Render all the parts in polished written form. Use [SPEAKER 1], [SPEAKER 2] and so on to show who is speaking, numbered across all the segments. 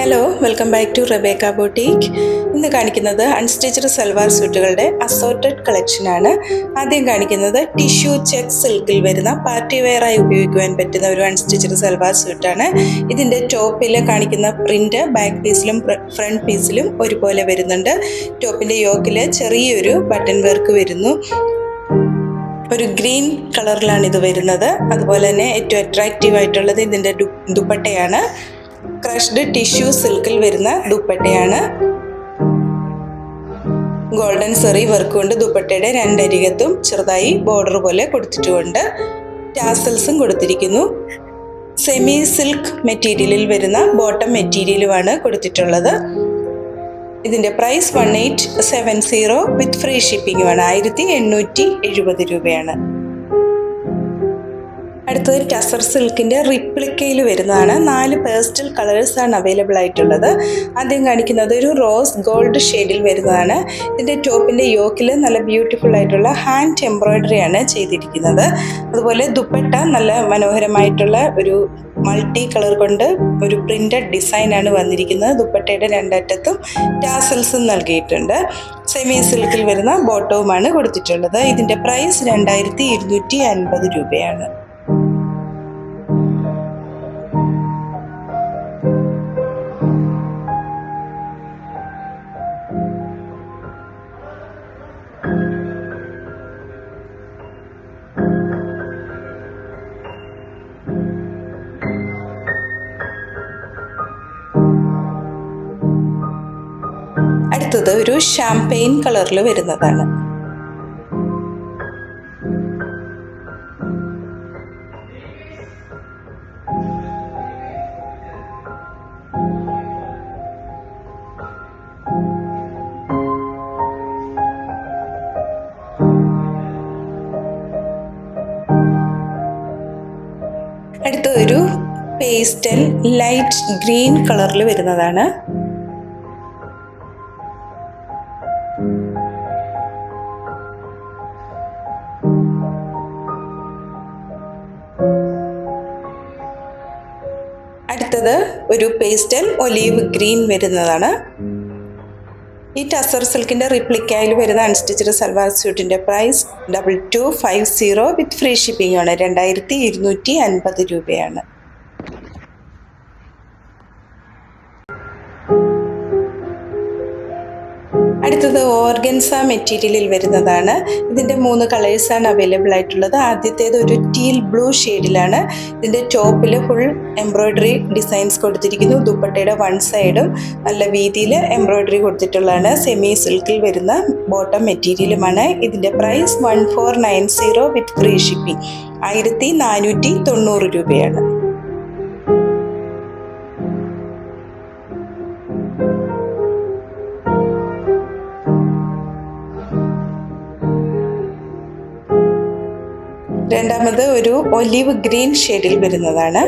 [SPEAKER 1] Hello, welcome back to Rebecca boutique. ഇന്ന് കാണിക്കുന്നത് unstitched salwar സ്യൂട്ടുകളുടെ assorted കളക്ഷനാണ്. ആദ്യം കാണിക്കുന്നത് ടിഷ്യൂ ചെക്ക് സിൽക്കിൽ വരുന്ന പാർട്ടി വെയറായി ഉപയോഗിക്കുവാൻ പറ്റുന്ന ഒരു അൺസ്റ്റിച്ച്ഡ് സൽവാർ സ്യൂട്ടാണ്. ഇതിൻ്റെ ടോപ്പിൽ കാണിക്കുന്ന പ്രിൻ്റ് ബാക്ക് പീസിലും ഫ്രണ്ട് പീസിലും ഒരുപോലെ വരുന്നുണ്ട്. ടോപ്പിൻ്റെ യോക്കിൽ ചെറിയൊരു ബട്ടൺ വർക്ക് വരുന്നു. ഒരു ഗ്രീൻ കളറിലാണ് ഇത് വരുന്നത്. അതുപോലെ തന്നെ ഏറ്റവും അട്രാക്റ്റീവ് ആയിട്ടുള്ളത് ഇതിൻ്റെ ദുപ്പട്ടയാണ്. ക്രഷ്ഡ് ടിഷ്യൂ സിൽക്കിൽ വരുന്ന ദുപ്പട്ടയാണ്. ഗോൾഡൻ സെറി വർക്ക് കൊണ്ട് ദുപ്പട്ടയുടെ രണ്ടരികത്തും ചെറുതായി ബോർഡർ പോലെ കൊടുത്തിട്ടുമുണ്ട്. ടാസൽസും കൊടുത്തിരിക്കുന്നു. സെമി സിൽക്ക് മെറ്റീരിയലിൽ വരുന്ന ബോട്ടം മെറ്റീരിയലുമാണ് കൊടുത്തിട്ടുള്ളത്. ഇതിൻ്റെ പ്രൈസ് 1870 വിത്ത് ഫ്രീ ഷിപ്പിംഗുമാണ്. 1870 രൂപയാണ്. അടുത്തത് ടസർ സിൽക്കിൻ്റെ റിപ്ലിക്കയിൽ വരുന്നതാണ്. 4 പേസ്റ്റൽ കളേഴ്സാണ് അവൈലബിൾ ആയിട്ടുള്ളത്. ആദ്യം കാണിക്കുന്നത് ഒരു റോസ് ഗോൾഡ് ഷെയ്ഡിൽ വരുന്നതാണ്. ഇതിൻ്റെ ടോപ്പിൻ്റെ യോക്കിൽ നല്ല ബ്യൂട്ടിഫുൾ ആയിട്ടുള്ള ഹാൻഡ് എംബ്രോയ്ഡറിയാണ് ചെയ്തിരിക്കുന്നത്. അതുപോലെ ദുപ്പട്ട നല്ല മനോഹരമായിട്ടുള്ള ഒരു മൾട്ടി കളർ കൊണ്ട് ഒരു പ്രിന്റഡ് ഡിസൈനാണ് വന്നിരിക്കുന്നത്. ദുപ്പട്ടയുടെ രണ്ടറ്റത്തും ടാസൽസും നൽകിയിട്ടുണ്ട്. സെമി സിൽക്കിൽ വരുന്ന ബോട്ടവുമാണ് കൊടുത്തിട്ടുള്ളത്. ഇതിൻ്റെ പ്രൈസ് 2250 രൂപയാണ്. അടുത്തത് ഒരു ഷാംപെയിൻ കളറിൽ വരുന്നതാണ്. അടുത്ത ഒരു പേസ്റ്റൽ ലൈറ്റ് ഗ്രീൻ കളറിൽ വരുന്നതാണ്. അടുത്തത് ഒരു പേസ്റ്റൽ ഒലീവ് ഗ്രീൻ വരുന്നതാണ്. ഈ ടസർ സിൽക്കിൻ്റെ റിപ്ലിക്കയിൽ വരുന്ന അൺസ്റ്റിച്ച്ഡ് സൽവാർ സ്യൂട്ടിൻ്റെ പ്രൈസ് 2250 വിത്ത് ഫ്രീ ഷിപ്പിംഗ് ആണ്. 2250 രൂപയാണ്. അടുത്തത് ഓർഗൻസ മെറ്റീരിയലിൽ വരുന്നതാണ്. ഇതിൻ്റെ 3 കളേഴ്സാണ് അവൈലബിൾ ആയിട്ടുള്ളത്. ആദ്യത്തേത് ഒരു ടീൽ ബ്ലൂ ഷെയ്ഡിലാണ്. ഇതിൻ്റെ ടോപ്പിൽ ഫുൾ എംബ്രോയ്ഡറി ഡിസൈൻസ് കൊടുത്തിരിക്കുന്നു. ദുപ്പട്ടയുടെ വൺ സൈഡും നല്ല വീതിയിൽ എംബ്രോയ്ഡറി കൊടുത്തിട്ടുള്ളതാണ്. സെമി സിൽക്കിൽ വരുന്ന ബോട്ടം മെറ്റീരിയലുമാണ്. ഇതിൻ്റെ പ്രൈസ് 1490 വിത്ത് ഫ്രീ ഷിപ്പിംഗ് 1490 രൂപയാണ്. രണ്ടാമത് ഒരു ഒലിവ് ഗ്രീൻ ഷെയ്ഡിൽ വരുന്നതാണ്.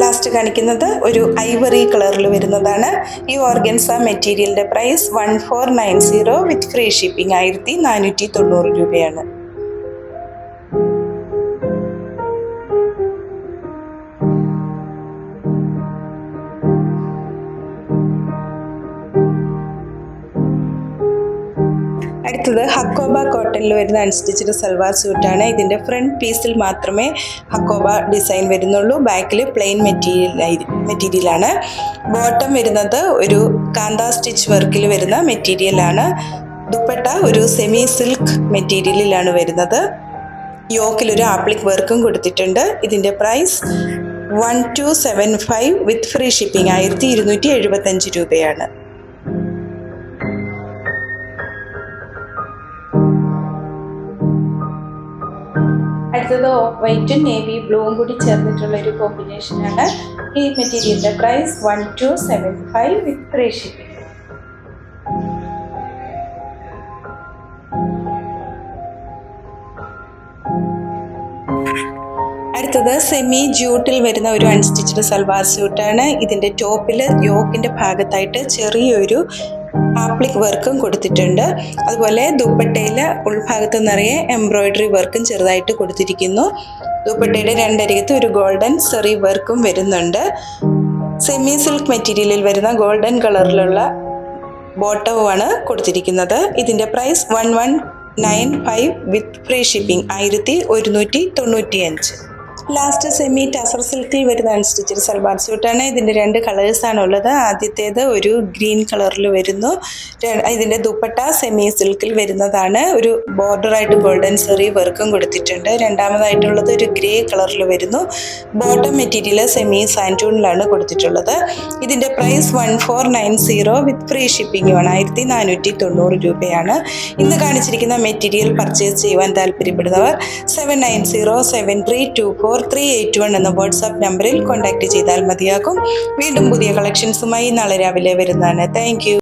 [SPEAKER 1] ലാസ്റ്റ് കാണിക്കുന്നത് ഒരു ഐവറി കളറിൽ വരുന്നതാണ്. ഈ ഓർഗൻസ മെറ്റീരിയലിൻ്റെ പ്രൈസ് 1490 വിത്ത് ഫ്രീ ഷിപ്പിംഗ് 1490 രൂപയാണ്. അടുത്തത് ഹക്കോബ കോട്ടണിൽ വരുന്ന അൺസ്റ്റിച്ച്ഡ് സൽവാർ സ്യൂട്ടാണ്. ഇതിൻ്റെ ഫ്രണ്ട് പീസിൽ മാത്രമേ ഹക്കോബ ഡിസൈൻ വരുന്നുള്ളൂ. ബാക്കിൽ പ്ലെയിൻ മെറ്റീരിയലാണ്. ബോട്ടം വരുന്നത് ഒരു കാന്ത സ്റ്റിച്ച് വർക്കിൽ വരുന്ന മെറ്റീരിയലാണ്. ദുപ്പട്ട ഒരു സെമി സിൽക്ക് മെറ്റീരിയലിലാണ് വരുന്നത്. യോക്കിലൊരു ആപ്ലിക് വർക്കും കൊടുത്തിട്ടുണ്ട്. ഇതിൻ്റെ പ്രൈസ് 1275 വിത്ത് ഫ്രീ ഷിപ്പിംഗ് 1275 രൂപയാണ്. അടുത്തത് ഓഫ് വൈറ്റും നേവി ബ്ലൂവും കൂടി ചേർന്നിട്ടുള്ള ഒരു കോമ്പിനേഷനാണ്. ഈ മെറ്റീരിയലിൻ്റെ പ്രൈസ് 1275 വിത്ത് ഫ്രീ ഷിപ്പിംഗ്. അടുത്തത് സെമി ജൂട്ടിൽ വരുന്ന ഒരു അൺസ്റ്റിച്ച്ഡ് സൽവാർ സ്യൂട്ടാണ്. ഇതിൻ്റെ ടോപ്പിൽ യോക്കിൻ്റെ ഭാഗത്തായിട്ട് ചെറിയൊരു ആപ്ലിക് വർക്കും കൊടുത്തിട്ടുണ്ട്. അതുപോലെ ദുപ്പട്ടയിലെ ഉൾഭാഗത്ത് നിറയെ എംബ്രോയിഡറി വർക്കും ചെറുതായിട്ട് കൊടുത്തിരിക്കുന്നു. ദുപ്പട്ടയുടെ രണ്ടരികത്ത് ഒരു ഗോൾഡൻ സെറി വർക്കും വരുന്നുണ്ട്. സെമി സിൽക്ക് മെറ്റീരിയലിൽ വരുന്ന ഗോൾഡൻ കളറിലുള്ള ബോട്ടവുമാണ് കൊടുത്തിരിക്കുന്നത്. ഇതിൻ്റെ price 1195 with free shipping 1195. Last semi tussar സിൽക്കിൽ വരുന്ന അൺസ്റ്റിച്ചഡ് സൽവാർ സ്യൂട്ടാണ്. ഇതിൻ്റെ 2 കളേഴ്സാണ് ഉള്ളത്. ആദ്യത്തേത് ഒരു ഗ്രീൻ കളറിൽ വരുന്നു. ഇതിൻ്റെ ദുപ്പട്ട സെമി സിൽക്കിൽ വരുന്നതാണ്. ഒരു ബോർഡറായിട്ട് ഗോൾഡൻ സെറി വർക്കും കൊടുത്തിട്ടുണ്ട്. രണ്ടാമതായിട്ടുള്ളത് ഒരു ഗ്രേ കളറിൽ വരുന്നു. ബോട്ടം മെറ്റീരിയൽ സെമി സാൻറ്റൂണിലാണ് കൊടുത്തിട്ടുള്ളത്. ഇതിൻ്റെ പ്രൈസ് 1490 വിത്ത് ഫ്രീ ഷിപ്പിംഗുമാണ് 1490 രൂപയാണ്. ഇന്ന് കാണിച്ചിരിക്കുന്ന മെറ്റീരിയൽ പർച്ചേസ് ചെയ്യുവാൻ താല്പര്യപ്പെടുന്നവർ 7907324381 എന്ന വാട്സാപ്പ് നമ്പറിൽ കോൺടാക്റ്റ് ചെയ്താൽ മതിയാകും. വീണ്ടും പുതിയ കളക്ഷൻസുമായി നാളെ രാവിലെ വരുന്നതാണ്. Thank you.